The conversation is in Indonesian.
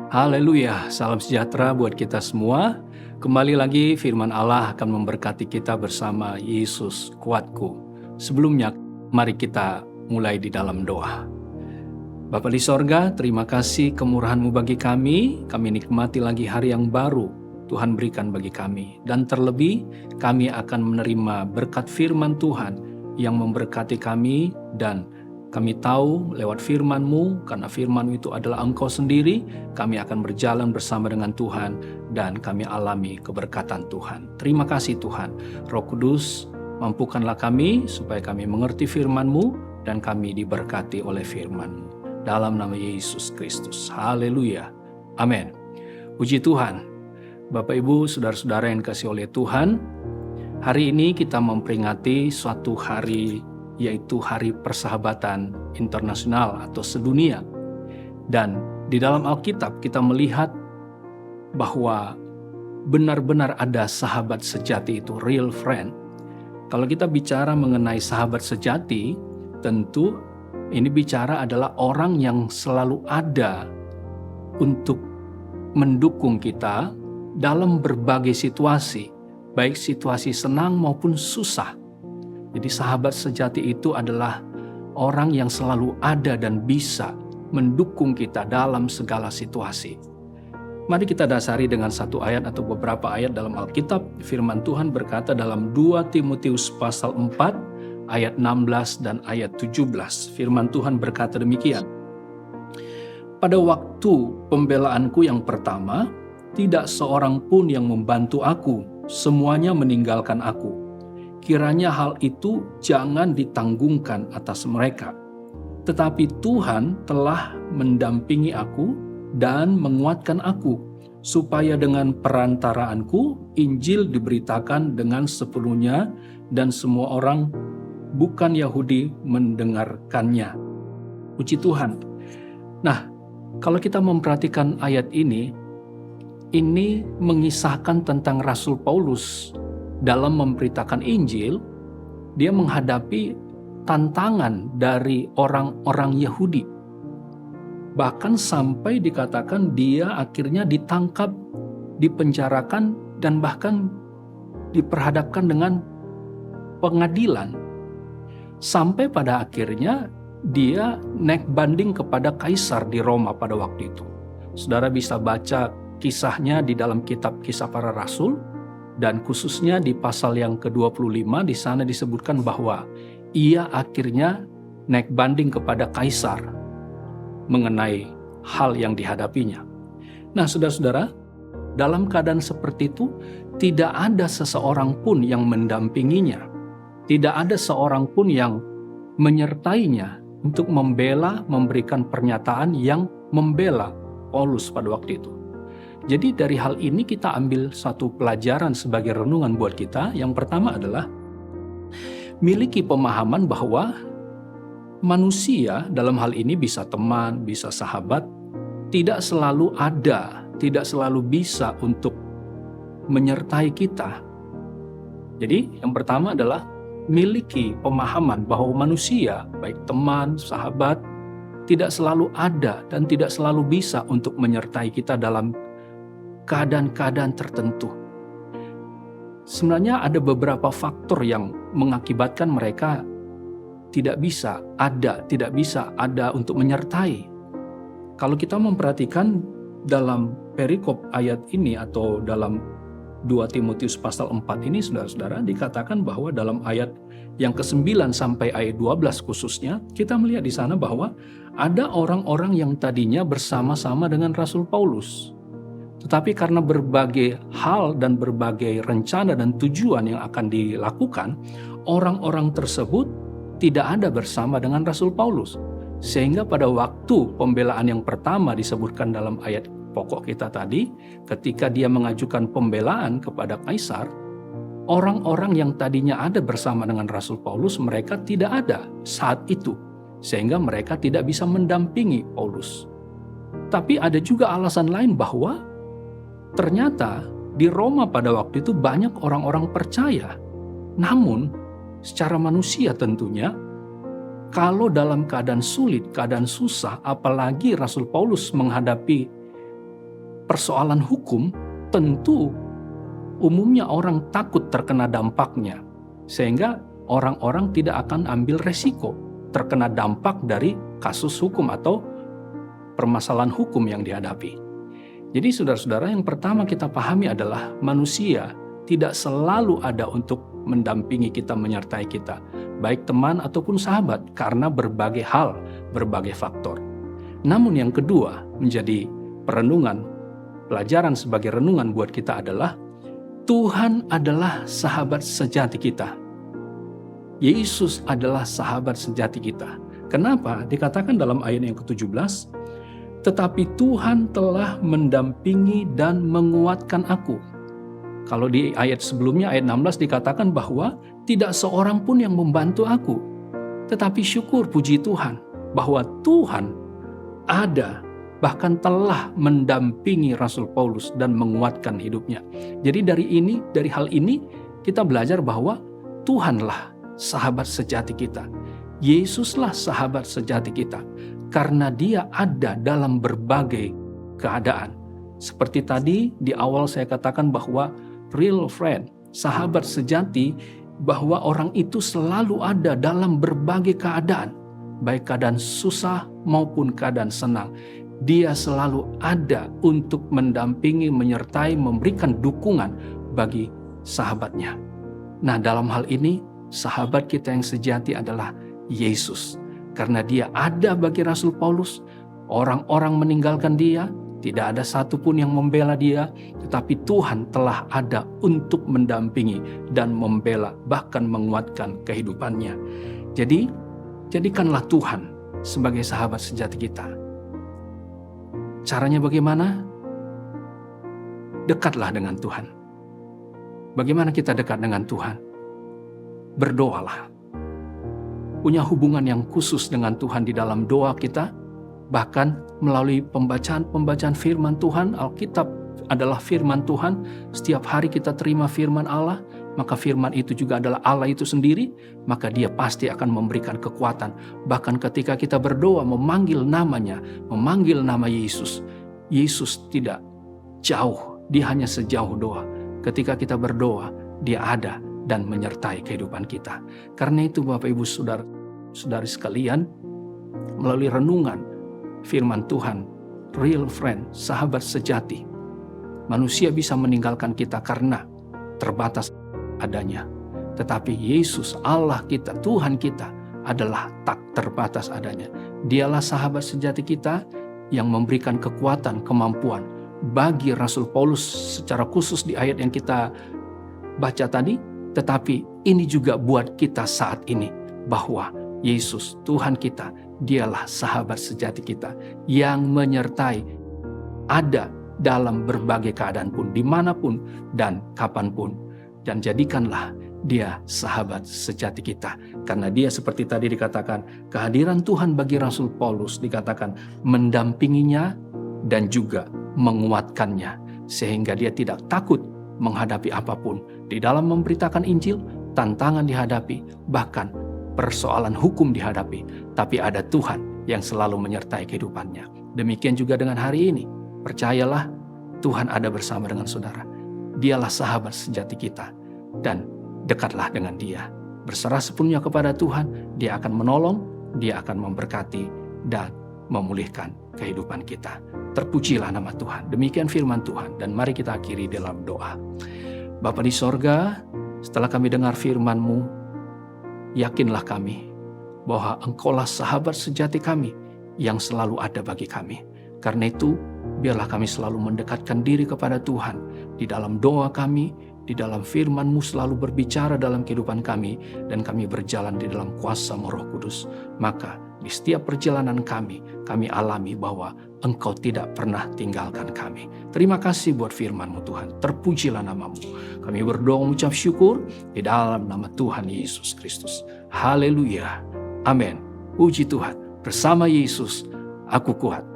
Haleluya, salam sejahtera buat kita semua. Kembali lagi firman Allah akan memberkati kita bersama Yesus kuatku. Sebelumnya, mari kita mulai di dalam doa. Bapa di sorga, terima kasih kemurahan-Mu bagi kami. Kami nikmati lagi hari yang baru Tuhan berikan bagi kami. Dan terlebih, kami akan menerima berkat firman Tuhan yang memberkati kami, dan kami tahu lewat firman-Mu, karena firman-Mu itu adalah Engkau sendiri, kami akan berjalan bersama dengan Tuhan dan kami alami keberkatan Tuhan. Terima kasih Tuhan. Roh Kudus, mampukanlah kami supaya kami mengerti firman-Mu dan kami diberkati oleh firman-Mu. Dalam nama Yesus Kristus. Haleluya. Amin. Puji Tuhan. Bapak Ibu, saudara-saudara yang dikasihi oleh Tuhan, hari ini kita memperingati suatu hari, yaitu Hari Persahabatan Internasional atau sedunia. Dan di dalam Alkitab kita melihat bahwa benar-benar ada sahabat sejati, itu real friend. Kalau kita bicara mengenai sahabat sejati, tentu ini bicara adalah orang yang selalu ada untuk mendukung kita dalam berbagai situasi, baik situasi senang maupun susah. Jadi sahabat sejati itu adalah orang yang selalu ada dan bisa mendukung kita dalam segala situasi. Mari kita dasari dengan satu ayat atau beberapa ayat dalam Alkitab. Firman Tuhan berkata dalam 2 Timotius pasal 4 ayat 16 dan ayat 17. Firman Tuhan berkata demikian. Pada waktu pembelaanku yang pertama, tidak seorang pun yang membantu aku, semuanya meninggalkan aku. Kiranya hal itu jangan ditanggungkan atas mereka. Tetapi Tuhan telah mendampingi aku dan menguatkan aku, supaya dengan perantaraanku Injil diberitakan dengan sepenuhnya dan semua orang bukan Yahudi mendengarkannya. Puji Tuhan. Nah, kalau kita memperhatikan ayat ini mengisahkan tentang Rasul Paulus. Dalam memberitakan Injil, dia menghadapi tantangan dari orang-orang Yahudi. Bahkan sampai dikatakan dia akhirnya ditangkap, dipenjarakan, dan bahkan diperhadapkan dengan pengadilan. Sampai pada akhirnya dia naik banding kepada Kaisar di Roma pada waktu itu. Saudara bisa baca kisahnya di dalam kitab Kisah Para Rasul. Dan khususnya di pasal yang ke-25 di sana disebutkan bahwa ia akhirnya naik banding kepada Kaisar mengenai hal yang dihadapinya. Nah, saudara-saudara, dalam keadaan seperti itu tidak ada seseorang pun yang mendampinginya. Tidak ada seorang pun yang menyertainya untuk memberikan pernyataan yang membela Paulus pada waktu itu. Jadi dari hal ini kita ambil satu pelajaran sebagai renungan buat kita. Yang pertama adalah miliki pemahaman bahwa manusia dalam hal ini bisa teman, bisa sahabat, tidak selalu ada, tidak selalu bisa untuk menyertai kita. Jadi yang pertama adalah miliki pemahaman bahwa manusia, baik teman, sahabat, tidak selalu ada dan tidak selalu bisa untuk menyertai kita dalam keadaan-keadaan tertentu. Sebenarnya ada beberapa faktor yang mengakibatkan mereka tidak bisa ada untuk menyertai. Kalau kita memperhatikan dalam perikop ayat ini atau dalam 2 Timotius pasal 4 ini, saudara-saudara, dikatakan bahwa dalam ayat yang ke-9 sampai ayat 12 khususnya, kita melihat di sana bahwa ada orang-orang yang tadinya bersama-sama dengan Rasul Paulus. Tetapi karena berbagai hal dan berbagai rencana dan tujuan yang akan dilakukan, orang-orang tersebut tidak ada bersama dengan Rasul Paulus. Sehingga pada waktu pembelaan yang pertama disebutkan dalam ayat pokok kita tadi, ketika dia mengajukan pembelaan kepada Kaisar, orang-orang yang tadinya ada bersama dengan Rasul Paulus, mereka tidak ada saat itu. Sehingga mereka tidak bisa mendampingi Paulus. Tapi ada juga alasan lain bahwa ternyata di Roma pada waktu itu banyak orang-orang percaya. Namun secara manusia tentunya, kalau dalam keadaan sulit, keadaan susah, apalagi Rasul Paulus menghadapi persoalan hukum, tentu umumnya orang takut terkena dampaknya, sehingga orang-orang tidak akan ambil resiko terkena dampak dari kasus hukum atau permasalahan hukum yang dihadapi. Jadi saudara-saudara, yang pertama kita pahami adalah manusia tidak selalu ada untuk mendampingi kita, menyertai kita, baik teman ataupun sahabat, karena berbagai hal, berbagai faktor. Namun yang kedua menjadi perenungan, pelajaran sebagai renungan buat kita adalah Tuhan adalah sahabat sejati kita. Yesus adalah sahabat sejati kita. Kenapa? Dikatakan dalam ayat yang ke-17, tetapi Tuhan telah mendampingi dan menguatkan aku. Kalau di ayat sebelumnya, ayat 16 dikatakan bahwa tidak seorang pun yang membantu aku. Tetapi syukur puji Tuhan bahwa Tuhan ada, bahkan telah mendampingi Rasul Paulus dan menguatkan hidupnya. Jadi dari hal ini kita belajar bahwa Tuhanlah sahabat sejati kita. Yesuslah sahabat sejati kita. Karena dia ada dalam berbagai keadaan. Seperti tadi di awal saya katakan bahwa real friend, sahabat sejati, bahwa orang itu selalu ada dalam berbagai keadaan. Baik keadaan susah maupun keadaan senang. Dia selalu ada untuk mendampingi, menyertai, memberikan dukungan bagi sahabatnya. Nah, dalam hal ini, sahabat kita yang sejati adalah Yesus. Karena dia ada bagi Rasul Paulus, orang-orang meninggalkan dia, tidak ada satupun yang membela dia, tetapi Tuhan telah ada untuk mendampingi dan membela, bahkan menguatkan kehidupannya. Jadi, jadikanlah Tuhan sebagai sahabat sejati kita. Caranya bagaimana? Dekatlah dengan Tuhan. Bagaimana kita dekat dengan Tuhan? Berdoalah. Punya hubungan yang khusus dengan Tuhan di dalam doa kita, bahkan melalui pembacaan firman Tuhan. Alkitab adalah firman Tuhan. Setiap hari kita terima firman Allah, maka firman itu juga adalah Allah itu sendiri, maka dia pasti akan memberikan kekuatan. Bahkan ketika kita berdoa memanggil namanya, memanggil nama Yesus, Yesus tidak jauh, dia hanya sejauh doa. Ketika kita berdoa, dia ada dan menyertai kehidupan kita. Karena itu Bapak Ibu Saudari sekalian, melalui renungan firman Tuhan, real friend, sahabat sejati, manusia bisa meninggalkan kita karena terbatas adanya. Tetapi Yesus, Allah kita, Tuhan kita adalah tak terbatas adanya. Dialah sahabat sejati kita yang memberikan kekuatan, kemampuan bagi Rasul Paulus secara khusus di ayat yang kita baca tadi. Tetapi ini juga buat kita saat ini, bahwa Yesus, Tuhan kita, dialah sahabat sejati kita yang menyertai, ada dalam berbagai keadaan pun, dimanapun dan kapanpun. Dan jadikanlah dia sahabat sejati kita. Karena dia seperti tadi dikatakan, kehadiran Tuhan bagi Rasul Paulus dikatakan mendampinginya dan juga menguatkannya. Sehingga dia tidak takut menghadapi apapun. Di dalam memberitakan Injil, tantangan dihadapi, bahkan persoalan hukum dihadapi. Tapi ada Tuhan yang selalu menyertai kehidupannya. Demikian juga dengan hari ini. Percayalah, Tuhan ada bersama dengan saudara. Dialah sahabat sejati kita. Dan dekatlah dengan dia. Berserah sepenuhnya kepada Tuhan, dia akan menolong, dia akan memberkati, dan memulihkan kehidupan kita. Terpujilah nama Tuhan. Demikian firman Tuhan. Dan mari kita akhiri dalam doa. Bapa di sorga, setelah kami dengar firman-Mu, yakinlah kami bahwa Engkaulah sahabat sejati kami yang selalu ada bagi kami. Karena itu, biarlah kami selalu mendekatkan diri kepada Tuhan. Di dalam doa kami, di dalam firman-Mu selalu berbicara dalam kehidupan kami, dan kami berjalan di dalam kuasa Roh Kudus. Maka di setiap perjalanan kami alami bahwa Engkau tidak pernah tinggalkan kami. Terima kasih buat firman-Mu Tuhan. Terpujilah nama-Mu. Kami berdoa mengucap syukur di dalam nama Tuhan Yesus Kristus. Haleluya. Amin. Puji Tuhan. Bersama Yesus, aku kuat.